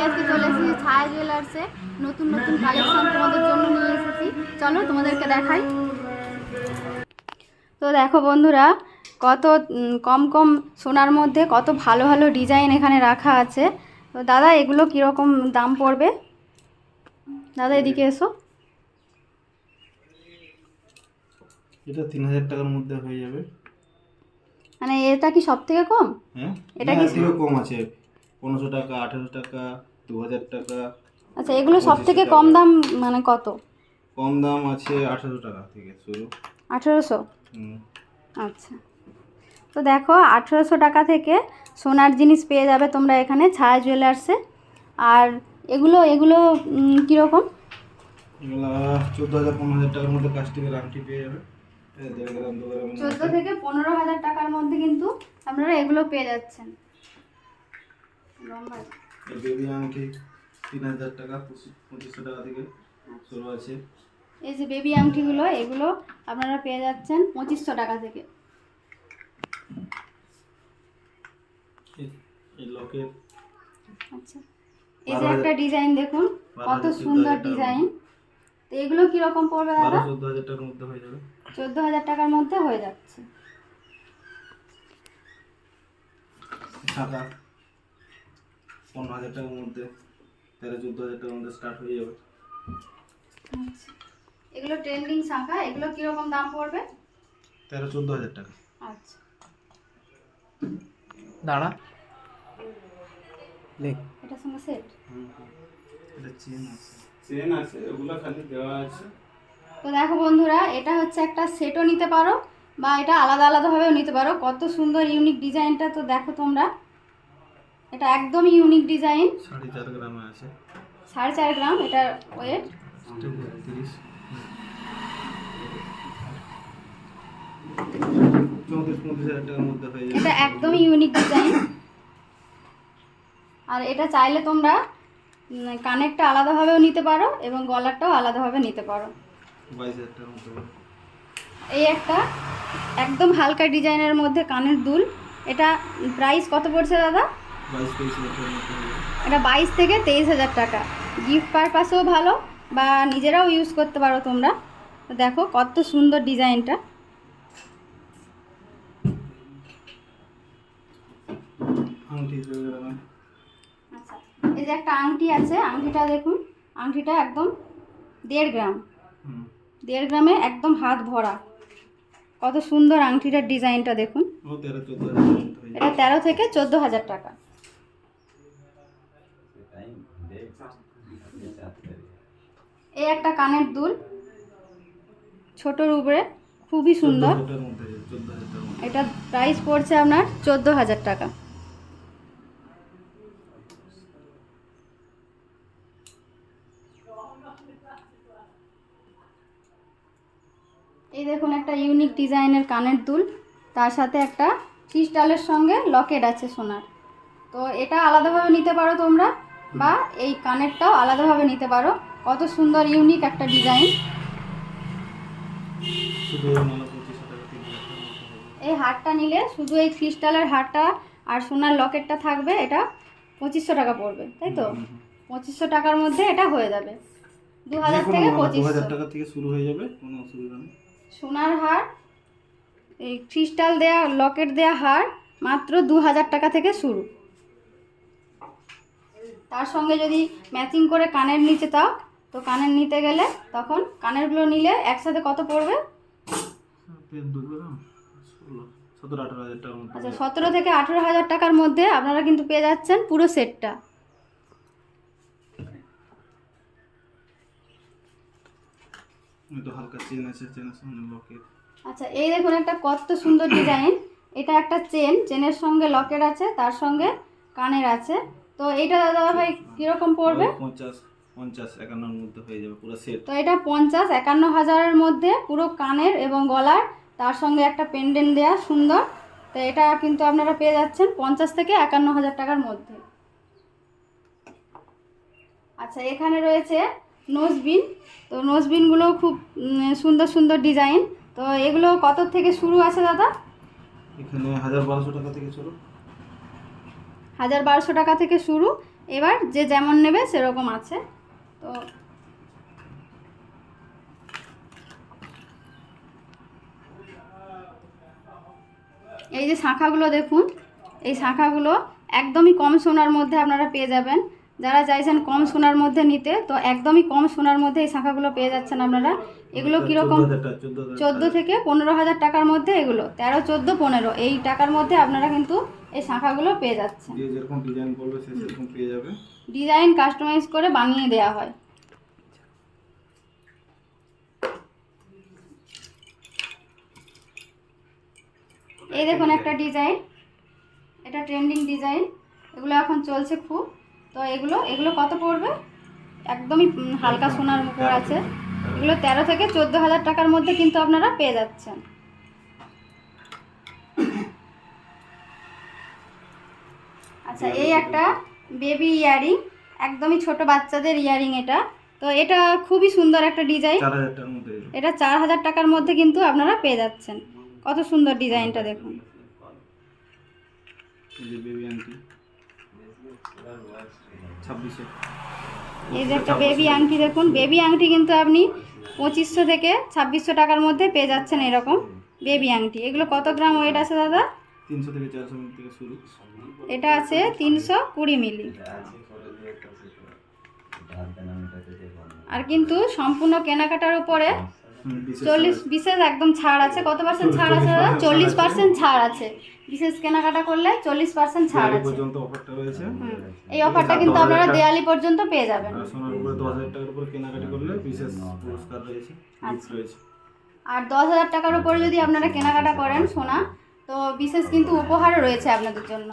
আজকে চলে এসেছি ছায়া জুয়েলার্সে, নতুন নতুন কালেকশন তোমাদের জন্য নিয়ে এসেছি। চলো তোমাদেরকে দেখাই। তো দেখো বন্ধুরা, কত কম কম সোনার মধ্যে কত ভালো ভালো ডিজাইন এখানে রাখা আছে। তো দাদা, এগুলো কীরকম দাম পড়বে? দাদা এদিকে এসো। এটা 3000 টাকার মধ্যে হয়ে যাবে। মানে এটা কি সব থেকে কম? হ্যাঁ, এটা কি থেকে কম আছে? 1500 টাকা, 1800 টাকা, 2000 টাকা। আচ্ছা, এগুলো সব থেকে কম দাম মানে কত? কম দাম আছে 1800 টাকা থেকে শুরু। 1800? আচ্ছা, তো দেখো 1800 টাকা থেকে সোনার জিনিস পেয়ে যাবে তোমরা এখানে ছায়া জুয়েলার্সে। আর এগুলো এগুলো কীরকম? এগুলো 14,000-15,000 টাকার মধ্যে কাস্টিংয়ের আংটি পেয়ে যাবে। 14 থেকে 15,000 টাকার মধ্যে কিন্তু আপনারা এগুলো পেয়ে যাচ্ছেন। এই বেবি আংটি 3000 টাকা, 2500 টাকা থেকে শুরু আছে। এই যে বেবি আংটিগুলো, এগুলো আপনারা পেয়ে যাচ্ছেন 2500 টাকা থেকে। এই লকেট। আচ্ছা, এই যে একটা ডিজাইন দেখুন, কত সুন্দর ডিজাইন। তো এগুলো কীরকম পড়বে দাদা? 14,000 টাকার মধ্যে হয়ে যাবে। 14,000 টাকার মধ্যে হয়ে যাচ্ছে। টাকা 15,000 টাকার মধ্যে, 13-14,000 টাকার মধ্যে স্টার্ট হয়ে যাবে। আচ্ছা, এগুলো ট্রেন্ডিং শাঁখা, এগুলো কীরকম দাম পড়বে? 13-14,000 টাকা। আচ্ছা, দাঁড়া দেখ, এটার সঙ্গে সেট। এটা চেন আছে, ওগুলো খালি দেওয়া আছে। তো দেখো বন্ধুরা, এটা হচ্ছে একটা সেটও নিতে পারো বা এটা আলাদা আলাদাভাবেও নিতে পারো। কত সুন্দর ইউনিক ডিজাইনটা, তো দেখো তোমরা, এটা একদম ইউনিক ডিজাইন। 4.5 গ্রামে আছে। 4.5 গ্রাম এটার ওয়েট। 34-35,000 টাকার মধ্যে হয়ে যাবে। এটা একদম ইউনিক ডিজাইন। আর এটা চাইলে তোমরা কানেরটা আলাদাভাবেও নিতে পারো এবং গলারটাও আলাদাভাবে নিতে পারো। 22,000 টাকার মধ্যে। এই একটা একদম হালকা ডিজাইনের মধ্যে কানের দুল, এটা প্রাইস কত পড়ছে দাদা? 22-23,000 টাকার মধ্যে হয়ে যাবে। এটা 22 থেকে 23,000 টাকা। গিফট পারপাসেও ভালো বা নিজেরাও ইউজ করতে পারো তোমরা। তো দেখো কত সুন্দর ডিজাইনটা। আংটি 2 গ্রামে। আচ্ছা, এই যে একটা আংটি আছে, আংটিটা দেখুন, আংটিটা একদম 1.5 গ্রাম। 1.5 গ্রামে একদম হাত ভরা। কত সুন্দর আংটিটার ডিজাইনটা দেখুন। ও 13-14,000 টাকার মধ্যে হয়ে যাবে। এটা 13 থেকে 14,000 টাকা। এই একটা কানের দুল, ছোটোর উপরে, খুবই সুন্দর। 14,000 টাকার মধ্যে হয়ে যাবে, 14,000 টাকার মধ্যে। এটা প্রাইস পড়ছে আপনার 14,000 টাকা। এই দেখুন একটা ইউনিক ডিজাইনের কানের দুল, তার সাথে একটা ক্রিস্টালের সঙ্গে লকেট আছে সোনার। তো এটা আলাদাভাবে নিতে পারো তোমরা বা এই কানেরটাও আলাদাভাবে নিতে পারো। কত সুন্দর ইউনিক একটা ডিজাইন। শুধু এই মালা 2500 টাকা, 3,000 টাকার মধ্যে হয়ে যাবে। এই হারটা নিলে শুধু এই ক্রিস্টালের হারটা আর সোনার লকেটটা থাকবে, এটা 2500 টাকা পড়বে, তাই তো? 2500 টাকার মধ্যে এটা হয়ে যাবে। 2000 থেকে 2000 2500 টাকা থেকে শুরু হয়ে যাবে, কোনো অসুবিধা নেই। সোনার হার, এই ক্রিস্টাল দেয়া লকেট দেয়া হার মাত্র 2000 টাকা থেকে শুরু। তার সঙ্গে যদি ম্যাচিং করে কানের নিচে তাও, তো কানের নিতে গেলে তখন কানেরগুলো নিলে একসাথে কত পড়বে? 2 গ্রাম 17-18,000 টাকার মধ্যে। আচ্ছা, 17 থেকে 18,000 টাকার মধ্যে আপনারা কিন্তু পেয়ে যাচ্ছেন পুরো সেটটা। এই তো হালকা চেন আছে, চেনের সঙ্গে লকেট। আচ্ছা, এই দেখুন একটা কত সুন্দর ডিজাইন। এটা একটা চেনের সঙ্গে লকেট আছে, তার সঙ্গে কানের আছে। তো এইটা দাদা ভাই কীরকম পড়বে? 50-51 এর মধ্যে হয়ে যাবে পুরো সেট। তো এটা 50-51 হাজারের মধ্যে পুরো কানের এবং গলার, তার সঙ্গে একটা পেন্ডেন্ট দেয়া সুন্দর। তো এটা কিন্তু আপনারা পেয়ে যাচ্ছেন 50 থেকে 51,000 টাকার মধ্যে। আচ্ছা, এখানে রয়েছে নোজবিন। তো নোজবিনগুলো খুব সুন্দর সুন্দর ডিজাইন। তো এগুলো কত থেকে শুরু আছে দাদা? এখানে 1,000-1,200 টাকা থেকে শুরু। 1200 টাকা থেকে শুরু। এবার যে যেমন নেবে সেরকম আছে। তো এই যে শাঁখাগুলো দেখুন, এই শাঁখাগুলো একদমই কম সোনার মধ্যে আপনারা পেয়ে যাবেন। যারা চাইছেন কম সোনার মধ্যে নিতে, তো একদমই কম সোনার মধ্যে এই শাঁখাগুলো পেয়ে যাচ্ছেন আপনারা। এগুলো কীরকম? 14 থেকে 15,000 টাকার মধ্যে, এগুলো 13, 14, 15 এই টাকার মধ্যে আপনারা কিন্তু এই শাঁখাগুলো পেয়ে যাচ্ছেন। যেরকম ডিজাইন বলবে সেরকম পেয়ে যাবে। ডিজাইন কাস্টমাইজ করে বানিয়ে দেওয়া হয়। এই দেখুন একটা ডিজাইন, এটা ট্রেন্ডিং ডিজাইন, এগুলো এখন চলছে খুব। তো এগুলো কত পড়বে? একদমই হালকা সোনার উপর আছে। এগুলো 13 থেকে 14,000 টাকার মধ্যে কিন্তু আপনারা পেয়ে যাচ্ছেন। আচ্ছা, এই একটা বেবি ইয়ারিং, একদমই ছোট বাচ্চাদের ইয়ারিং এটা। তো এটা খুবই সুন্দর একটা ডিজাইন। 4,000 টাকার মধ্যে এটা 4,000 টাকার মধ্যে কিন্তু আপনারা পেয়ে যাচ্ছেন। কত সুন্দর ডিজাইনটা দেখুন। এই যে বেবি আংটি 2600। এই যে একটা বেবি আংটি দেখুন, বেবি আংটি কিন্তু আপনি 2500 থেকে 2600 টাকার মধ্যে পেয়ে যাচ্ছেন এরকম বেবি আংটি। এগুলো কত গ্রাম ওয়েট আছে দাদা? 300 থেকে 400 মিলি থেকে শুরু। এটা আছে 320 মিলি। আর কিন্তু সম্পূর্ণ কেনাকাটার উপরে 40 বিশেষ একদম ছাড় আছে। কত পার্সেন্ট ছাড় আছে দাদা? 40% ছাড় আছে। বিশেষ কেনাকাটা করলে 40% ছাড় আছে। পর্যন্ত অফারটা রয়েছে। এই অফারটা কিন্তু আপনারা দেওয়ালি পর্যন্ত পেয়ে যাবেন। আর সোনার উপরে 10,000 টাকার উপরে কেনাকাটা করলে বিশেষ পুরস্কার রয়েছে, গিফট রয়েছে। আর 10,000 টাকার উপরে যদি আপনারা কেনাকাটা করেন সোনা, তো বিশেষ কিন্তু উপহারও রয়েছে আপনাদের জন্য।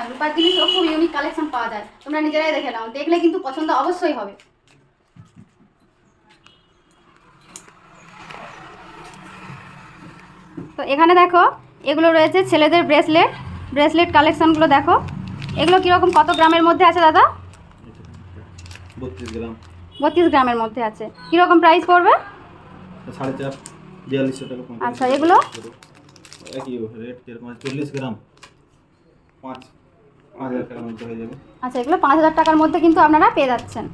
রূপার জিনিসও খুব ইউনিক কালেকশন পাওয়া যায়, তোমরা নিজেরাই দেখে নাও, দেখলে কিন্তু পছন্দ অবশ্যই হবে। তো এখানে দেখো, এগুলো রয়েছে ছেলেদের ব্রেসলেট কালেকশনগুলো দেখো। এগুলো কীরকম, কত গ্রামের মধ্যে আছে দাদা? 32 গ্রাম। 32 গ্রামের মধ্যে আছে। কীরকম প্রাইস পড়বে? 4.5, 4200 টাকা। আচ্ছা, এগুলো একই রেট, যেরকম 40 গ্রাম 5,000 টাকার মধ্যে হয়ে যাবে। আচ্ছা, এগুলো 5,000 টাকার মধ্যে কিন্তু আপনারা পেয়ে যাচ্ছেন।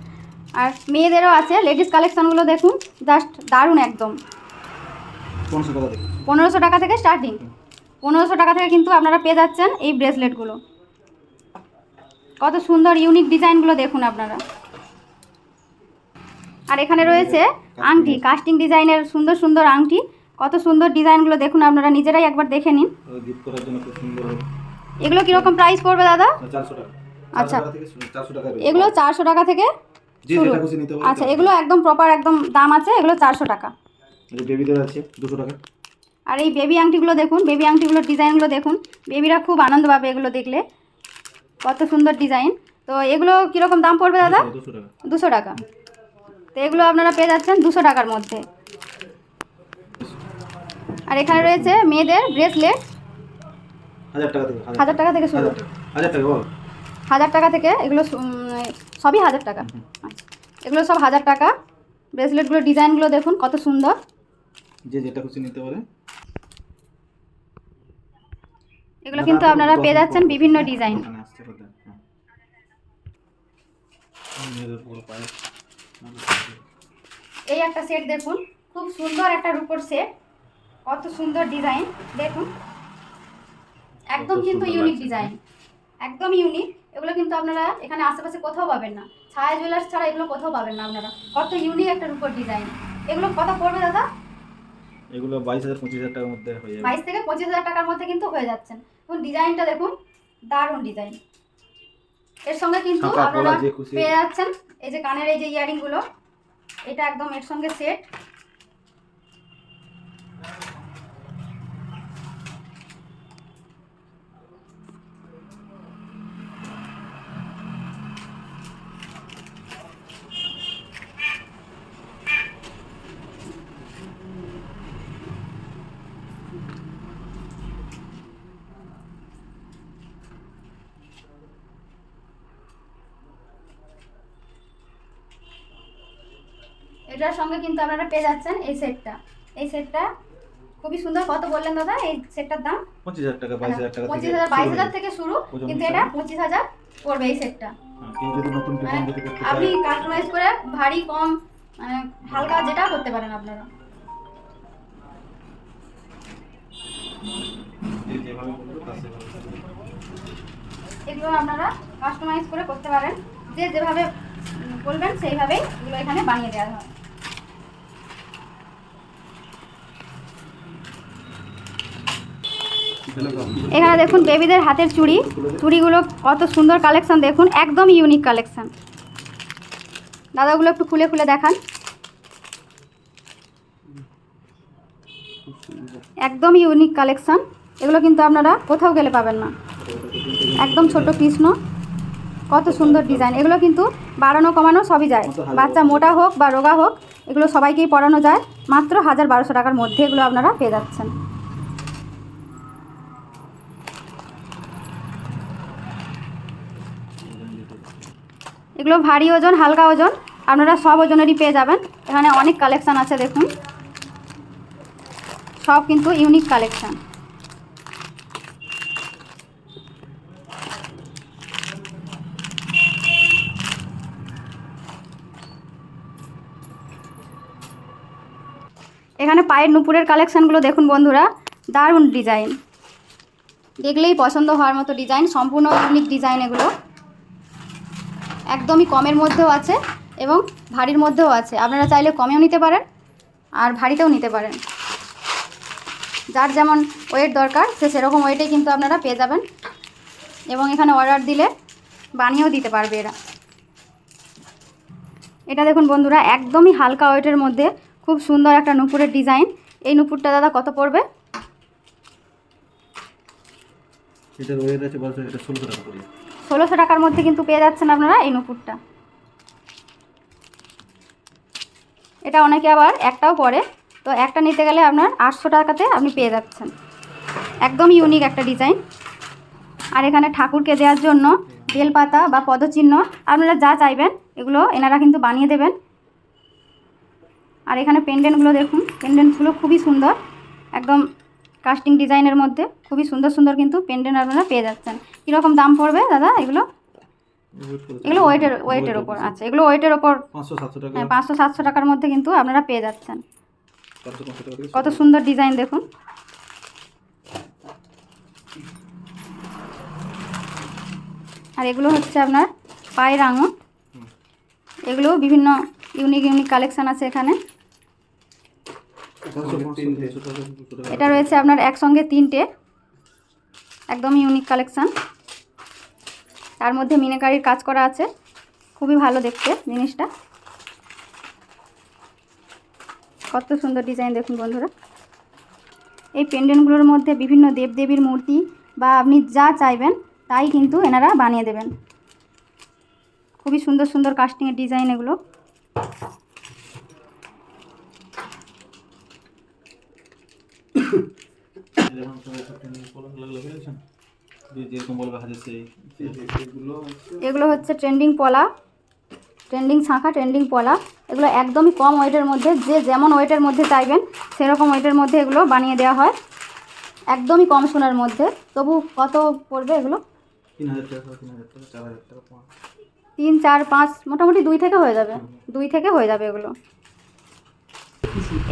আর মেয়েদেরও আছে, লেডিস কালেকশনগুলো দেখুন, জাস্ট দারুণ একদম। 1500 টাকা থেকে। 1500 টাকা থেকে স্টার্টিং। 1500 টাকা থেকে কিন্তু আপনারা পেয়ে যাচ্ছেন এই ব্রেসলেটগুলো। কত সুন্দর ইউনিক ডিজাইনগুলো দেখুন আপনারা। আর এখানে রয়েছে আংটি, কাস্টিং ডিজাইনের সুন্দর সুন্দর আংটি। কত সুন্দর ডিজাইনগুলো দেখুন, আপনারা নিজেরাই একবার দেখে নিন। গিফট করার জন্য খুব সুন্দর হবে। এগুলো কীরকম প্রাইস পড়বে দাদা? 400 টাকা। আচ্ছা, 400 টাকা। এগুলো 400 টাকা থেকে শুরু। আচ্ছা, এগুলো একদম প্রপার একদম দাম আছে, এগুলো 400 টাকা। এই বেবিদের আছে 200 টাকা। আর এই বেবি আংটিগুলো দেখুন, বেবি আংটিগুলোর ডিজাইনগুলো দেখুন, বেবিরা খুব আনন্দ পাবে এগুলো দেখলে। কত সুন্দর ডিজাইন। তো এগুলো কীরকম দাম পড়বে দাদা? 200 টাকা। 200 টাকা। তো এগুলো আপনারা পেয়ে যাচ্ছেন 200 টাকার মধ্যে। আর এখানে রয়েছে মেয়েদের ব্রেসলেট 1000 টাকা থেকে। 1000 টাকা থেকে শুরু। 1000 টাকা বল। 1000 টাকা থেকে এগুলো সবই 1000 টাকা। আচ্ছা, এগুলো সব 1000 টাকা। ব্রেসলেটগুলোর ডিজাইনগুলো দেখুন কত সুন্দর। যে যেটা খুশি নিতে পারে। এগুলো কিন্তু আপনারা পেয়ে যাচ্ছেন বিভিন্ন ডিজাইন। এই একটা সেট দেখুন, খুব সুন্দর একটা রূপোর সেট। কত সুন্দর ডিজাইন দেখুন, একদম কিন্তু ইউনিক ডিজাইন, একদম ইউনিক। এগুলো কিন্তু আপনারা এখানে আশেপাশে কোথাও পাবেন না, ছায়া জুয়েলার্স ছাড়া এগুলো কোথাও পাবেন না আপনারা। কত ইউনিক একটা রূপোর ডিজাইন। এগুলো কত পড়বে দাদা? এগুলো 22,000-25,000 টাকার মধ্যে হয়ে যাবে। 22 থেকে 25,000 টাকার মধ্যে কিন্তু হয়ে যাচ্ছেন। এখন ডিজাইনটা দেখুন, দারুণ ডিজাইন। এর সঙ্গে কিন্তু আপনারা পেয়ে যাচ্ছেন এই যে কানের এই যে ইয়ারিংগুলো, এটা একদম এর সঙ্গে সেট। এটার সঙ্গে কিন্তু আপনারা পেয়ে যাচ্ছেন এই সেটটা। এই সেটটা খুবই সুন্দর। কত বললেন দাদা এই সেটটার দাম? 25,000 টাকা, 22,000 টাকা থেকে 25,000 22,000 থেকে শুরু, ওজন কিন্তু হিসাবে। এটা 25,000 পড়বে এই সেটটা। হ্যাঁ, কেউ যদি নতুন ডিজাইন যদি করতে চায়, আপনি কাস্টমাইজ করে ভারী কম মানে হালকা যেটা করতে পারেন আপনারা। যে যেভাবে বলবে তার সেভাবে করবে। এগুলো আপনারা কাস্টমাইজ করে করতে পারেন, যে যেভাবে বলবেন সেইভাবেই এগুলো এখানে বানিয়ে দেওয়া হয়। এখানে দেখুন বেবিদের হাতের চুড়ি, চুড়িগুলো কত সুন্দর কালেকশন দেখুন, একদম ইউনিক কালেকশন। দাদাগুলো একটু খুলে খুলে দেখান। একদম ইউনিক কালেকশন, এগুলো কিন্তু আপনারা কোথাও গেলে পাবেন না। একদম ছোট কৃষ্ণ, কত সুন্দর ডিজাইন। এগুলো কিন্তু বাড়ানো কমানো সবই যায়, বাচ্চা মোটা হোক বা রোগা হোক এগুলো সবাইকেই পরানো যায়। মাত্র 1,000-1,200 টাকার মধ্যে এগুলো আপনারা পেয়ে যাচ্ছেন। এগুলো ভারী ওজন হালকা ওজন আপনারা সব ওজনেরই পেয়ে যাবেন। এখানে অনেক কালেকশান আছে দেখুন, সব কিন্তু ইউনিক কালেকশান। এখানে পায়ের নুপুরের কালেকশানগুলো দেখুন বন্ধুরা, দারুণ ডিজাইন, দেখলেই পছন্দ হওয়ার মতো ডিজাইন, সম্পূর্ণ ইউনিক ডিজাইন। এগুলো একদমই কমের মধ্যেও আছে এবং ভারীর মধ্যেও আছে। আপনারা চাইলে কমেও নিতে পারেন আর ভারীতেও নিতে পারেন। যার যেমন ওয়েট দরকার সে সেরকম ওয়েটেই কিন্তু আপনারা পেয়ে যাবেন, এবং এখানে অর্ডার দিলে বানিয়েও দিতে পারবে এরা। এটা দেখুন বন্ধুরা, একদমই হালকা ওয়েটের মধ্যে খুব সুন্দর একটা নুপুরের ডিজাইন। এই নুপুরটা দাদা কত পড়বে? এটার ওয়েট আছে বলছে এটা 1600 টাকা করে। 1600 টাকার মধ্যে কিন্তু পেয়ে যাচ্ছেন আপনারা এই নুপুরটা। এটা অনেকে আবার একটাও পরে, তো একটা নিতে গেলে আপনার 800 টাকাতে আপনি পেয়ে যাচ্ছেন। একদম ইউনিক একটা ডিজাইন। আর এখানে ঠাকুরকে দেওয়ার জন্য বেলপাতা বা পদচিহ্ন আপনারা যা চাইবেন এগুলো এনারা কিন্তু বানিয়ে দেবেন। আর এখানে পেন্ডেন্টগুলো দেখুন, পেন্ডেন্টগুলো খুবই সুন্দর, একদম কাস্টিং ডিজাইনের মধ্যে খুবই সুন্দর সুন্দর কিন্তু পেন্ডেন্ট আপনারা পেয়ে যাচ্ছেন। কীরকম দাম পড়বে দাদা এগুলো? এগুলো ওয়েটের ওপর আছে, এগুলো ওয়েটের ওপর 500-700 টাকা। হ্যাঁ 500-700 টাকার মধ্যে কিন্তু আপনারা পেয়ে যাচ্ছেন। 450 টাকা থেকে কত সুন্দর ডিজাইন দেখুন। আর এগুলো হচ্ছে আপনার পায়ের আঙুল, এগুলো বিভিন্ন ইউনিক ইউনিক কালেকশান আছে এখানে। এটা রয়েছে আপনার একসঙ্গে 3টে, একদম ইউনিক কালেকশান। তার মধ্যে মিনাকারির কাজ করা আছে, খুবই ভালো দেখতে জিনিসটা। কত সুন্দর ডিজাইন দেখুন বন্ধুরা। এই পেন্ডেন্টগুলোর মধ্যে বিভিন্ন দেবদেবীর মূর্তি বা আপনি যা চাইবেন তাই কিন্তু এনারা বানিয়ে দেবেন। খুবই সুন্দর সুন্দর কাস্টিংয়ের ডিজাইন এগুলো। এগুলো হচ্ছে ট্রেন্ডিং পলা, ট্রেন্ডিং শাঁখা, ট্রেন্ডিং পলা। এগুলো একদমই কম ওয়েটের মধ্যে, যে যেমন ওয়েটের মধ্যে চাইবেন সেরকম ওয়েটের মধ্যে এগুলো বানিয়ে দেওয়া হয়, একদমই কম সোনার মধ্যে। তবু কত পড়বে এগুলো? 3000 টাকা, 3000 টাকা, 4000 টাকা। 3, 4, 5 মোটামুটি 2 থেকে হয়ে যাবে, 2 থেকে হয়ে যাবে এগুলো।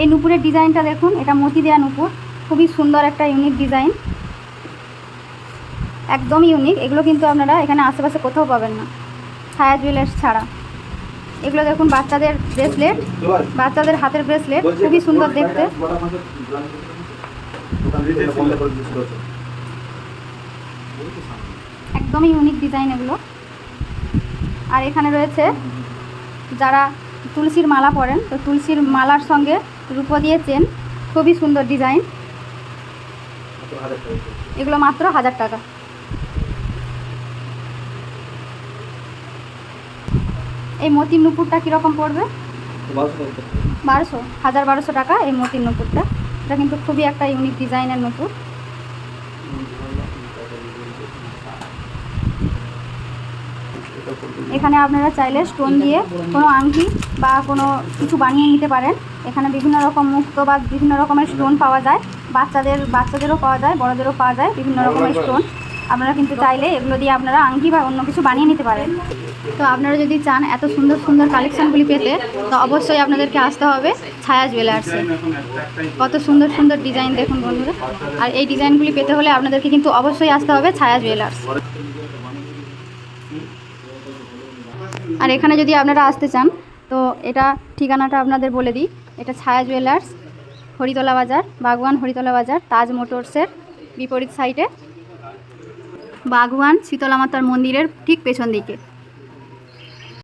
এই নুপুরের ডিজাইনটা দেখুন, এটা মতি দেওয়া নুপুর, খুবই সুন্দর একটা ইউনিক ডিজাইন, একদমই ইউনিক। এগুলো কিন্তু আপনারা এখানে আশেপাশে কোথাও পাবেন না, ছায়া জুয়েলার্স ছাড়া। এগুলো দেখুন বাচ্চাদের ব্রেসলেট, বাচ্চাদের হাতের ব্রেসলেট, খুবই সুন্দর দেখতে। একদমই ইউনিক ডিজাইন এগুলো। আর এখানে রয়েছে যারা তুলসীর মালা পরেন, তো তুলসীর মালার সঙ্গে রূপো দিয়ে চেন, খুবই সুন্দর ডিজাইন। এগুলো মাত্র 1000 টাকা। এই মতির নুপুরটা কীরকম পড়বে? 1200, 1000-1200 টাকা এই মতির নুপুরটা। এটা কিন্তু খুবই একটা ইউনিক ডিজাইনের নুপুর। এখানে আপনারা চাইলে স্টোন দিয়ে কোনো আংটি বা কোনো কিছু বানিয়ে নিতে পারেন। এখানে বিভিন্ন রকম মুক্ত বা বিভিন্ন রকমের স্টোন পাওয়া যায়, বাচ্চাদেরও পাওয়া যায়, বড়দেরও পাওয়া যায় বিভিন্ন রকমের স্টোন। আপনারা কিন্তু চাইলে এগুলো দিয়ে আপনারা আংটি বা অন্য কিছু বানিয়ে নিতে পারেন। তো আপনারা যদি চান এত সুন্দর সুন্দর কালেকশানগুলি পেতে, তো অবশ্যই আপনাদেরকে আসতে হবে ছায়া জুয়েলার্সে। কত সুন্দর সুন্দর ডিজাইন দেখুন বন্ধুরা। আর এই ডিজাইনগুলি পেতে হলে আপনাদেরকে কিন্তু অবশ্যই আসতে হবে ছায়া জুয়েলার্স। আর এখানে যদি আপনারা আসতে চান, তো এটা ঠিকানাটা আপনাদের বলে দিই। এটা ছায়া জুয়েলার্স, হরিতলা বাজার, বাগওয়ান হরিতলা বাজার, তাজ মোটরসের বিপরীত সাইডে, বাগওয়ান শীতলা মাতার মন্দিরের ঠিক পেছন দিকে।